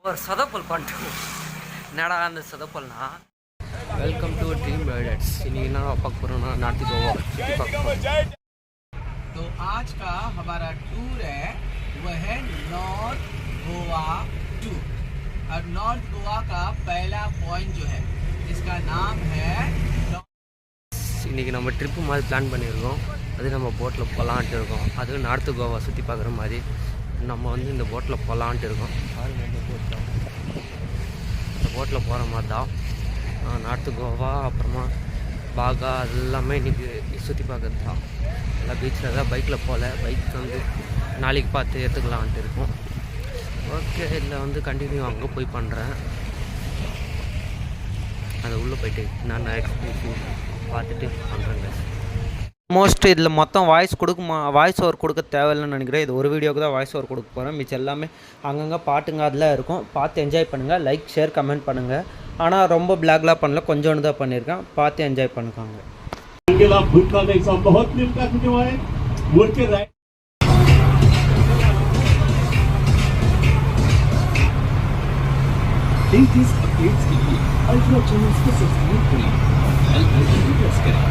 ஒரு சொதப்பல் பண்ணிட்டோம். என்னடா அந்த சொதப்பல்னா, வெல்கம் டு ட்ரீम राइडर्स. இன்னைக்கு என்ன பார்க்க போறோம்னா நார்த் கோவா சுற்றி பார்க்க போறோம். तो आज का हमारा टूर है वह है नॉर्थ गोवा टूर। और नॉर्थ गोवा का पहला पॉइंट जो है इसका नाम है இன்னைக்கு நம்ம ட்ரிப்பு மாதிரி பிளான் பண்ணியிருக்கோம். அது நம்ம போட்டில் போகலான்ட்டு இருக்கோம். அது நார்த்து கோவா சுற்றி பார்க்குற மாதிரி நம்ம வந்து இந்த போட்டில் போகலான்ட்டு இருக்கோம். இந்த போட்டில் போகிற மாதிரி தான் நார்த்து கோவா, அப்புறமா பாகா, அது எல்லாமே இன்றைக்கி சுற்றி பார்க்குறது தான். எல்லாம் பீச்சில் தான் பைக்கில் போகல, பைக் வந்து நாளைக்கு பார்த்து எடுத்துக்கலான்ட்டு இருக்கோம். ஓகே, இதில் வந்து கண்டினியூ அங்கே போய் பண்ணுறேன். அது உள்ளே போய்ட்டு நான் எக்ஸ்பீரியன்ஸ் பார்த்துட்டு பண்ணுறேங்க. மோஸ்ட் இதில் மொத்தம் வாய்ஸ் ஓவர் கொடுக்க தேவையில்லைன்னு நினைக்கிறேன். இது ஒரு வீடியோக்கு தான் வாய்ஸ் ஓவர் கொடுக்க போகிறேன். மிச்சம் எல்லாமே அங்கங்கே பாட்டுங்க அதெல்லாம் இருக்கும். பார்த்து என்ஜாய் பண்ணுங்கள். லைக், ஷேர், கமெண்ட் பண்ணுங்கள். ஆனால் ரொம்ப பிளாக்லாம் பண்ணல, கொஞ்சோண்டு தான் பண்ணியிருக்கேன். பார்த்து என்ஜாய் பண்ணிக்காங்க. लेटेस्ट अपडेट्स के लिए अल्ट्रा चैनल्स को सब्सक्राइब करें और बेल आइकन को प्रेस करें।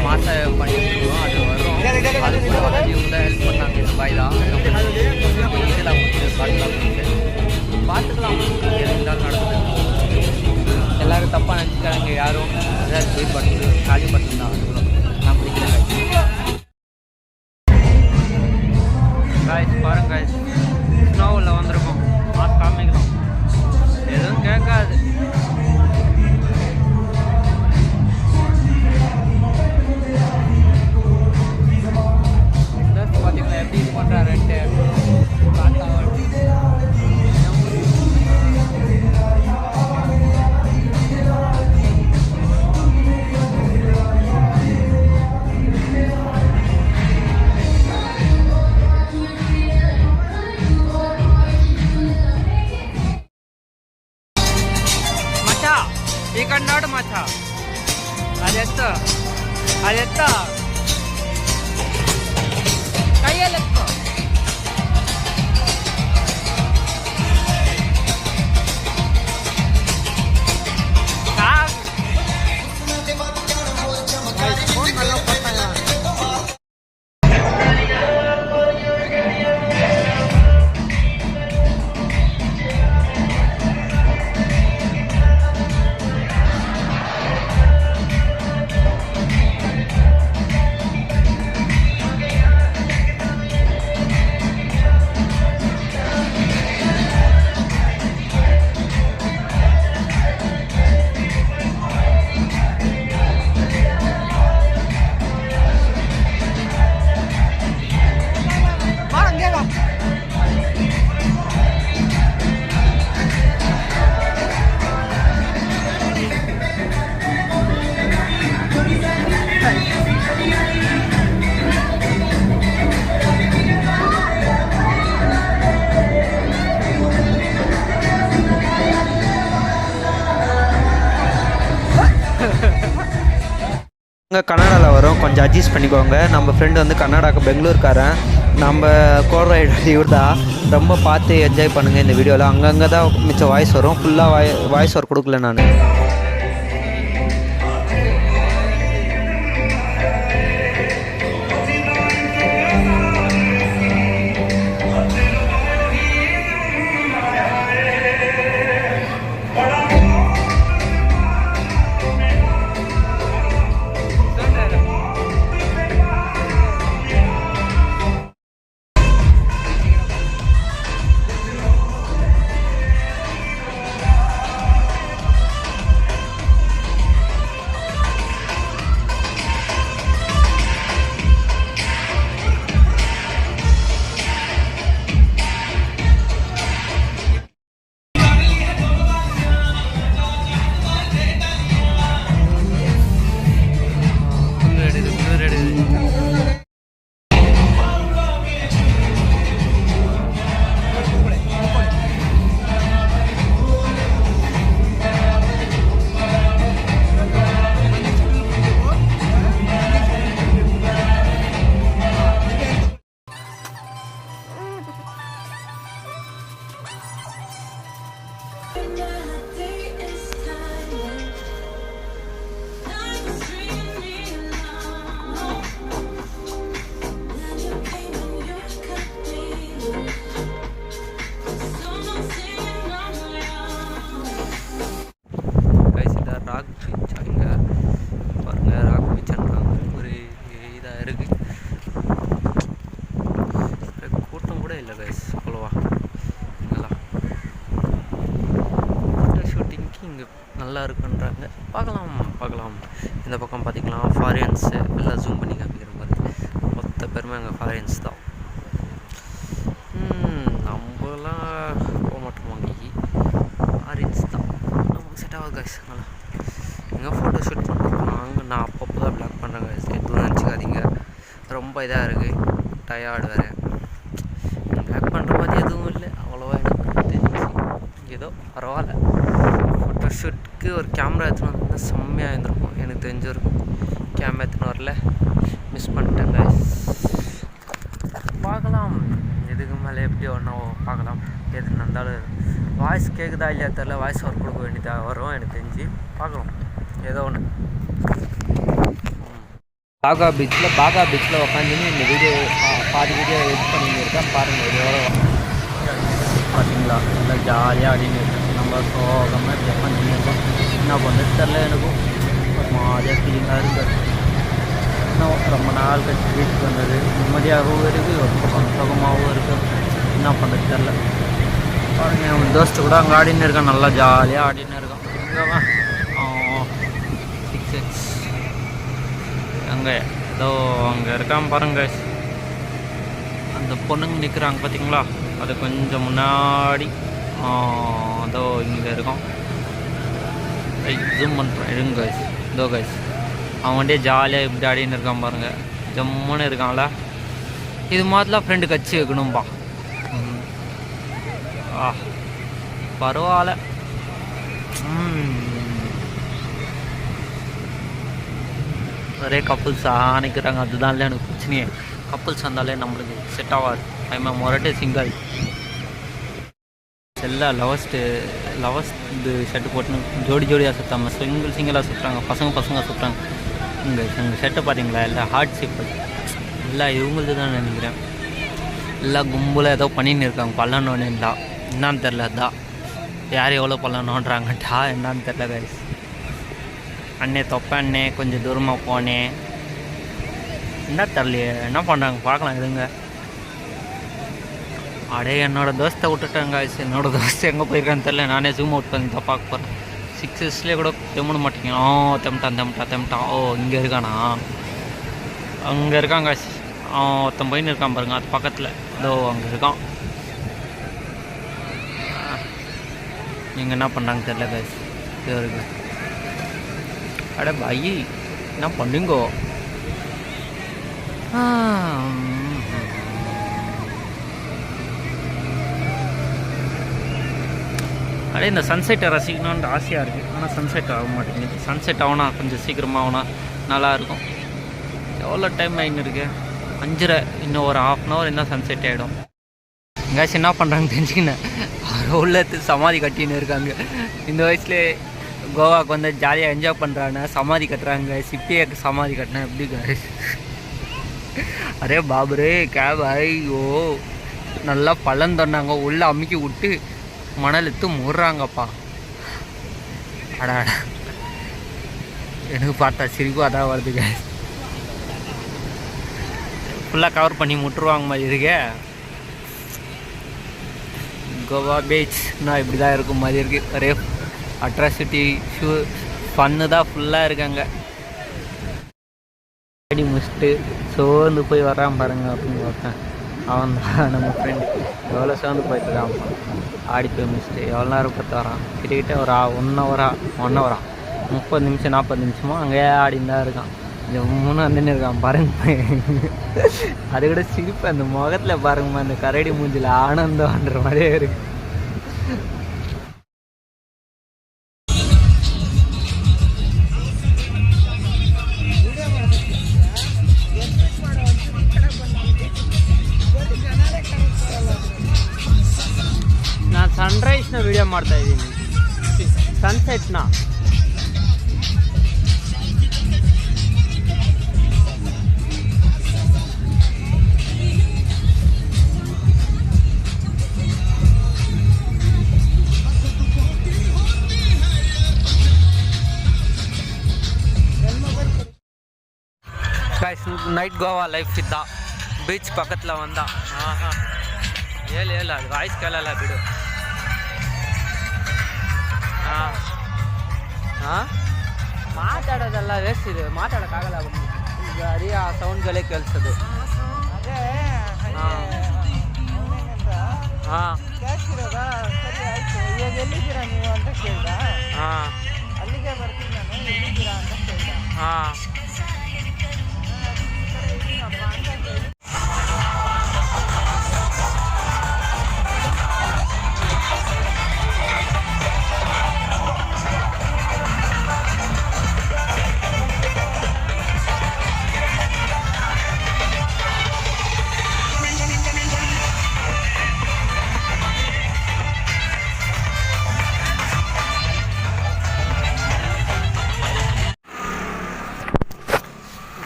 மாச பண்ணிட்டுருக்கோம். அது வரும். அது கூட வந்து இவங்க தான் ஹெல்ப் பண்ணாங்க. இந்த பாய் தான் பார்த்துக்கலாம். இருந்தாலும் நடக்குது. எல்லோரும் தப்பாக நினச்சிக்கிறாங்க. யாரும் ஏதாவது போய் பட்டு காலி பட்டு தான் நான் பிடிக்கிறேன். காய்ஸ் பாருங்க, காய்ஸ் ஸ்னோவில் வந்திருக்கோம். மாஸ்க் காமிக்கலாம், எதுவும் கேட்காது. பார்த்தீங்களா எப்படி இது பண்ணுறாருன்ட்டு பார்த்தா ఇక్కడ నాడు మచ్చ అది ఎత్త కయ్యలెత్త கன்னடாவில் வரும். கொஞ்சம் அட்ஜஸ்ட் பண்ணிக்கோங்க. நம்ம ஃப்ரெண்டு வந்து கர்நாடகா பெங்களூர்காரன். நம்ம கோர் ரைடர் இவர் தான். ரொம்ப பார்த்து என்ஜாய் பண்ணுங்கள் இந்த வீடியோவில். அங்கங்கே தான் மிச்சம் வாய்ஸ் வரும். ஃபுல்லாக வாய்ஸ் ஓவர் கொடுக்கல நான். தெரியல. பார்க்கலாம். இந்த பக்கம் பார்த்திங்கன்னா ஃபாரின்ஸு எல்லாம் ஜூம் பண்ணி காமிக்கிற மாதிரி மொத்த பேருமே அங்கே ஃபாரின்ஸ் தான். நம்மலாம் போக மாட்டோம் அங்கேக்கு, ஃபாரின்ஸ் தான் நமக்கு செட் ஆகுது கைஸ். நல்லா எங்கே ஃபோட்டோ ஷூட் பண்ணுறோம் நான் அப்பப்போ தான் பிளாக் பண்ணுறேன் கைஸ், எதுவும் நினச்சிக்காதீங்க. ரொம்ப இதாக இருக்குது, டயர்டு வேறு. பிளாக் பண்ணுற மாதிரி எதுவும் இல்லை அவ்வளோவா, எனக்கு தெரிஞ்சு ஏதோ பரவாயில்ல. ஃபோட்டோ ஷூட்டுக்கு ஒரு கேமரா எடுத்துன்னு வந்து செம்மையாக இருந்திருக்கும், எனக்கு தெரிஞ்சிருக்கும். கேமரா எடுத்துன்னு வரல, மிஸ் பண்ணிட்டேன் கைஸ். பார்க்கலாம் இதுக்கு மேலே எப்படி ஒன்றா பார்க்கலாம். எது நடந்தாலும் வாய்ஸ் கேட்குதா இல்லையா தெரில, வாய்ஸ் ஒர்க் கொடுக்க வேண்டியதாக வரும் எனக்கு தெரிஞ்சு. பார்க்கலாம் ஏதோ ஒன்று. பாகா பீச்சில் உட்காந்துன்னு இந்த வீடியோ பாதி வீடியோ எடிட் பண்ணியிருக்கேன் பாருங்கள். எவ்வளோ பார்த்தீங்களா, நல்லா ஜாலியாக ஆடின்னு இருக்கேன். நம்ம சோகமாக இப்படி உட்காந்துன்னு இருக்கோம். என்ன பண்ணுறது தெரில, எனக்கும் ஒரு மாதிரியாக ஃபீலிங்காக இருக்குது. இன்னும் ரொம்ப நாள் கழிச்சு வீட்டுக்கு வந்தது, நிம்மதியாகவும் இருக்குது, ஒரு பக்கம் சுகமாகவும் இருக்குது. என்ன பண்ணுறது தெரில. பாருங்கள் அவன் தோஸ்ட்டு கூட அங்கே ஆடின்னு இருக்கான், நல்லா ஜாலியாக ஆடின்னு இருக்கான். இங்கேவன் 6X அங்கே ஏதோ அங்கே இருக்கான் பாருங்க. அந்த பொண்ணுங்க நிற்கிறாங்க பார்த்தீங்களா, அது கொஞ்சம் முன்னாடி அதோ இங்கே இருக்கும். ஜூம் பண்ணுறேன் இருங்க கைஸ். இதோ கைஸ் அவன் வண்டியே ஜாலியாக இப்படி ஆடின்னு இருக்கான் பாருங்கள், ஜம்முன்னு இருக்கான்ல. இது மாதிரிலாம் ஃப்ரெண்டு கட்சி வைக்கணும்பா. பரவாயில்ல. ஒரே கப்புள்ஸாக நிற்கிறாங்க, அதுதான் இல்லை எனக்கு பிரச்சனையே. கப்புள்ஸ் வந்தாலே நம்மளுக்கு செட் ஆகாது. ஐமா மொரட்டே சிங்கிள் எல்லாம் லவர்ஸ் இது ஷர்ட்டு போட்டுன்னு ஜோடியாக சுற்றாமல் சிங்கிளாக சுற்றுறாங்க, பசங்க சுற்றுறாங்க. எங்கள் ஷர்ட்டை பார்த்தீங்களா, எல்லாம் ஹார்ட் ஷேப் எல்லாம் இவங்களுக்கு தான் நினைக்கிறேன். எல்லாம் கும்பலாக ஏதோ பண்ணின்னு இருக்காங்க, பல்லனோன்னு தான் என்னான்னு தெரில. அதுதான் யார் எவ்வளோ பல்லனோன்றாங்கட்டா என்னான்னு தெரில கைஸ். அண்ணே தொப்பண்ணே கொஞ்சம் தூரமாக போனேன், என்ன தரலையே, என்ன பண்ணுறாங்க பார்க்கலாம் இருங்க. அடே என்னோடய தோஸ்தை விட்டுட்டாங்க. என்னோடய தோஸ்தை எங்கே போயிருக்கான்னு தெரில, நானே ஜூம் அவுட் பண்ணி தான் பார்க்க போகிறேன். 6Xலேயே கூட தெம்முட மாட்டேங்க. தெம்ட்டான். ஓ இங்கே இருக்கானா, அங்கே இருக்காங்க. ஒருத்தன் போயின்னு இருக்கான் பாருங்க, அது பக்கத்தில் இதோ அங்கே இருக்கான். நீங்கள் என்ன பண்ணுறாங்க தெரில கைஸ். இதோ இருக்கு. அட பாய் என்ன பண்ணுங்கோ. அப்படியே இந்த சன்செட்டை ரசிக்கணுன்ற ஆசையாக இருக்குது, ஆனால் சன்செட் ஆக மாட்டேங்குது. சன்செட் ஆகுனா கொஞ்சம் சீக்கிரமாக ஆகுனா நல்லாயிருக்கும். எவ்வளோ டைம் ஆகின்னு இருக்கு, 5:30. இன்னும் ஒரு 1/2 hour இருந்தால் சன்செட் ஆகிடும். எங்கேயாச்சும் என்ன பண்ணுறாங்க தெரிஞ்சுக்கினேன், உள்ளத்து சமாதி கட்டின்னு இருக்காங்க. இந்த வயசுலேயே கோவாவுக்கு வந்து ஜாலியாக என்ஜாய் பண்ணுறாங்க, சமாதி கட்டுறாங்க. சிப்பியாக்கு சமாதி கட்டினா எப்படி கைஸ். அரே பாபரே கேப் ஐயோ நல்லா பள்ளம் தந்தாங்க, உள்ளே அமுக்கி விட்டு மணல் எடுத்து முடுறாங்கப்பா. அடா எனக்கு பார்த்தா சிரிப்பு அதான் வருது கைஸ். ஃபுல்லாக கவர் பண்ணி முட்டுருவாங்க மாதிரி இருக்கே. கோவா பீச் நான் இப்படி தான் இருக்கும் மாதிரி இருக்குது. ஒரே அட்ராசிட்டி ஃபன்னு தான் ஃபுல்லாக இருக்காங்க. அடி முடிச்சுட்டு சோர்ந்து போய் வரான் பாருங்க அப்படின்னு பார்த்தேன். அவன் தான் நம்ம ஃப்ரெண்டு, எவ்வளோ சோர்ந்து போயிட்டுருக்கான். ஆடி போய் முடிச்சுட்டு எவ்வளோ நேரம் பார்த்து வரான், கிட்டக்கிட்ட ஒரு 1 hour 30 நிமிஷம் 40 நிமிஷமோ அங்கேயே ஆடின்னு தான் இருக்கான். ஜம்முன்னு வந்துன்னு இருக்கான் பாருங்க. அது கூட சிரிப்பு அந்த முகத்தில் பாருங்கம்மா, அந்த கரடி மூஞ்சில் ஆனந்தம்ன்ற மாதிரியே இருக்கு. ನಾನು ಸನ್ರೈಸ್ನ ವಿಡಿಯೋ ಮಾಡ್ತಾ ಇದ್ದೀನಿ, ಸನ್ಸೆಟ್ನ. ನೈಟ್ ಗೋವಾ ಲೈಫ್ ಇದ್ದ ಬೀಚ್ ಪಕ್ಕತ್ಲ ಒಂದ. ಹೇಳಿ ಅದು ವಾಯ್ಸ್ ಕೇಳಲ್ಲ ಬಿಡು. ಮಾತಾಡೋದೆಲ್ಲ ವೇಸ್ಟ್ ಇದೆ, ಮಾತಾಡೋಕ್ಕಾಗಲ್ಲ. ಬರೀ ಆ ಸೌಂಡ್ಗಳೇ ಕೇಳಿಸೋದು. ಅದೇ ಹಾಂ ಹಾಂ ಕೇಳ್ತಿರೋದ ಸರಿ ಆಯ್ತು. ಇವಾಗ ಎಲ್ಲಿದ್ದೀರಾ ನೀವು ಅಂತ ಕೇಳ್ದ. ಹಾಂ ಅಲ್ಲಿಗೆ ಬರ್ತೀನಿ ನಾನು, ಎಲ್ಲಿದ್ದೀರಾ ಅಂತ ಕೇಳ್ದ. ಹಾಂ ಇದ್ದೀನಪ್ಪ ಅಂತ ಕೇಳಿ.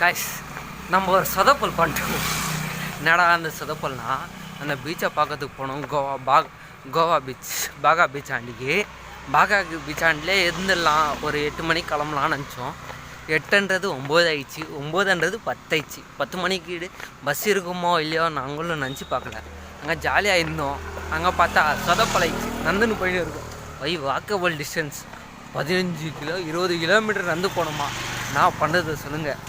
கைஸ், நம்ம ஒரு சொதப்பல் பண்ணிட்டோம். என்னடா அந்த சொதப்பல்னா, அந்த பீச்சை பார்க்கறதுக்கு போனோம். கோவா பீச், பாகா பீச் ஆண்டிக்கு. பாகா பீச் ஆண்டிலே இருந்துடலாம், ஒரு 8 மணிக்கு கிளம்பலான்னு நினச்சோம். 8ன்றது 9 ஆயிடுச்சு, 9ன்றது 10 ஆயிடுச்சு. 10 மணிக்கு பஸ் இருக்குமோ இல்லையோ நாங்களும் நினச்சி பார்க்கல. அங்கே ஜாலியாக இருந்தோம். அங்கே பார்த்தா சொதப்பலாயிடுச்சு. நந்துன்னு போயின்னு இருக்கும். வாக்கபிள் டிஸ்டன்ஸ் 15 கிலோ 20 கிலோமீட்டர் நடந்து போனோமா. நான் பண்ணுறது சொல்லுங்கள்.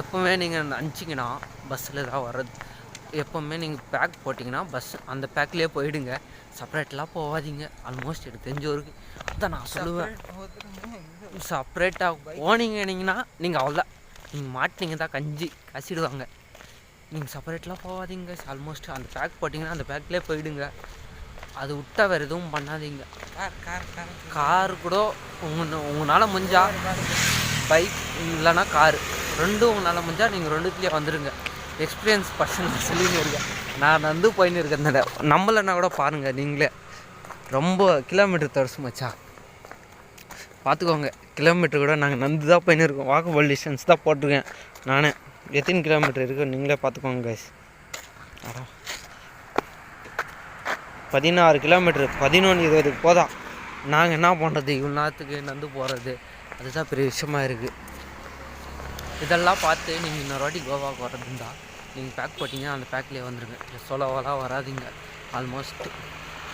எப்போவுமே நீங்கள் நினச்சிங்கன்னா பஸ்ஸில் தான் வர்றது. எப்போவுமே நீங்கள் பேக் போட்டிங்கன்னா பஸ் அந்த பேக்லேயே போயிடுங்க. செப்பரேட்லாம் போகாதீங்க. ஆல்மோஸ்ட் எனக்கு தெரிஞ்சவருக்கு அதான் நான் சொல்லுவேன். செப்பரேட்டாக போனீங்கன்னா நீங்கள் அவ்வளோதான், நீங்கள் மாட்டினீங்க தான் கசிடுவாங்க. நீங்கள் செப்பரேட்லாம் போகாதீங்க. ஆல்மோஸ்ட் அந்த பேக் போட்டிங்கன்னா அந்த பேக்லேயே போயிடுங்க. அது விட்டா வேறு எதுவும் பண்ணாதீங்க. கார் கூட உங்களால் முடிஞ்சா பைக் இல்லைன்னா காரு ரெண்டும் உங்களால் முடிஞ்சால் நீங்கள் ரெண்டுத்துலேயே வந்துடுங்க. எக்ஸ்பீரியன்ஸ் பர்சன் சொல்லின்னு இருக்கேன். நான் வந்து போயின்னு இருக்கேன். நம்மளன்னா கூட பாருங்கள் நீங்களே. ரொம்ப கிலோமீட்டர் தடுச்சு மச்சா பார்த்துக்கோங்க. கிலோமீட்டர் கூட நாங்கள் நந்து தான் போயின்னு இருக்கோம். வாக்கபிள் டிஸ்டன்ஸ் தான் போட்டிருக்கேன் நானே. எத்தனை கிலோமீட்டர் இருக்குது நீங்களே பார்த்துக்கோங்க கைஸ். 16 கிலோமீட்டர் 11:20 போதா. நாங்கள் என்ன பண்ணுறது இவ்வளோ நேரத்துக்கு நந்து போகிறது? அதுதான் பெரிய விஷயமா இருக்குது. இதெல்லாம் பார்த்து நீங்கள் இன்னொரு வாட்டி கோவாவுக்கு வர்றதுண்டா நீங்கள் பேக் போட்டிங்கன்னா அந்த பேக்லேயே வந்துடுங்க. சோலோவெல்லாம் வராதிங்க. ஆல்மோஸ்ட்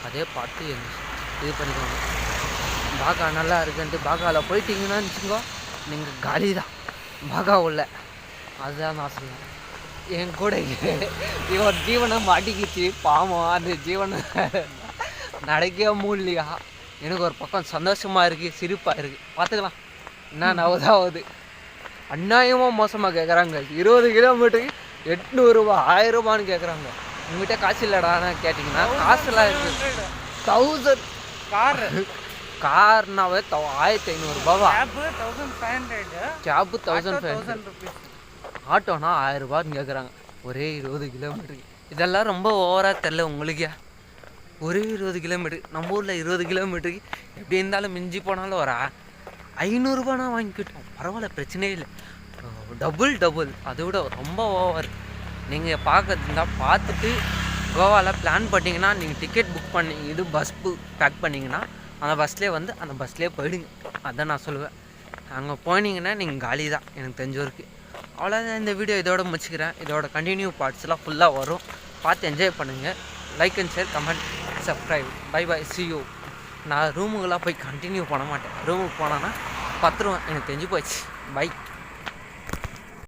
அதே பார்த்து இது பண்ணிக்கோங்க. பாகா நல்லா இருக்குன்ட்டு பாகாவில் போயிட்டீங்கன்னா வச்சுக்கோ நீங்கள் காலி தான். பாகா உள்ள அதுதான் நான் சொல்லுவேன். என் கூட ஒரு ஜீவனை மாட்டிக்கிச்சு பாவம். அந்த ஜீவனை நடக்கவே முடியலையா. எனக்கு ஒரு பக்கம் சந்தோஷமாக இருக்குது, சிரிப்பாக இருக்குது. பார்த்துக்கலாம் என்ன நவதாவது. அநியாயமாக மோசமாக கேட்குறாங்க. 20 கிலோமீட்டருக்கு 800 ரூபா 1000 ரூபான்னு கேட்குறாங்க. உங்கள்கிட்ட காசு இல்லைடான்னு கேட்டிங்கன்னா காசுலாம் இருக்குது. 1000 கார்னாவே 1500 ரூபாவா? கேபு 1500. ஆட்டோனா 1000 ரூபான்னு கேட்குறாங்க ஒரே 20 கிலோமீட்டருக்கு. இதெல்லாம் ரொம்ப ஓவராக தெரில உங்களுக்கு. ஒரே 20 கிலோமீட்டர். நம்ம ஊரில் 20 கிலோமீட்டருக்கு எப்படி இருந்தாலும் மிஞ்சி போனாலும் ஒரு 500 ரூபானா வாங்கிக்கிட்டோம். பரவாயில்ல, பிரச்சனையே இல்லை. டபுள் அதை விட ரொம்ப ஓவர். நீங்கள் பார்க்கறதுனா பார்த்துட்டு கோவாவில் பிளான் பண்ணிங்கன்னா நீங்கள் டிக்கெட் புக் பண்ணி பஸ் பேக் பண்ணிங்கன்னா அந்த பஸ்லேயே வந்து அந்த பஸ்லேயே போயிடுங்க. அதான் நான் சொல்லுவேன். அங்கே போனீங்கன்னா நீங்கள் காலி தான் எனக்கு தெரிஞ்சவருக்கு. அவ்வளோதான். இந்த வீடியோ இதோட முடிச்சுக்கிறேன். இதோட கண்டினியூ பார்ட்ஸ்லாம் ஃபுல்லாக வரும். பார்த்து என்ஜாய் பண்ணுங்கள். Like and share, comment, subscribe. Bye see you. நான் ரூமுக்கெல்லாம் போய் கண்டினியூ பண்ண மாட்டேன். ரூமுக்கு போனேன்னா பத்துருவேன். எனக்கு தெரிஞ்சு போச்சு. பை.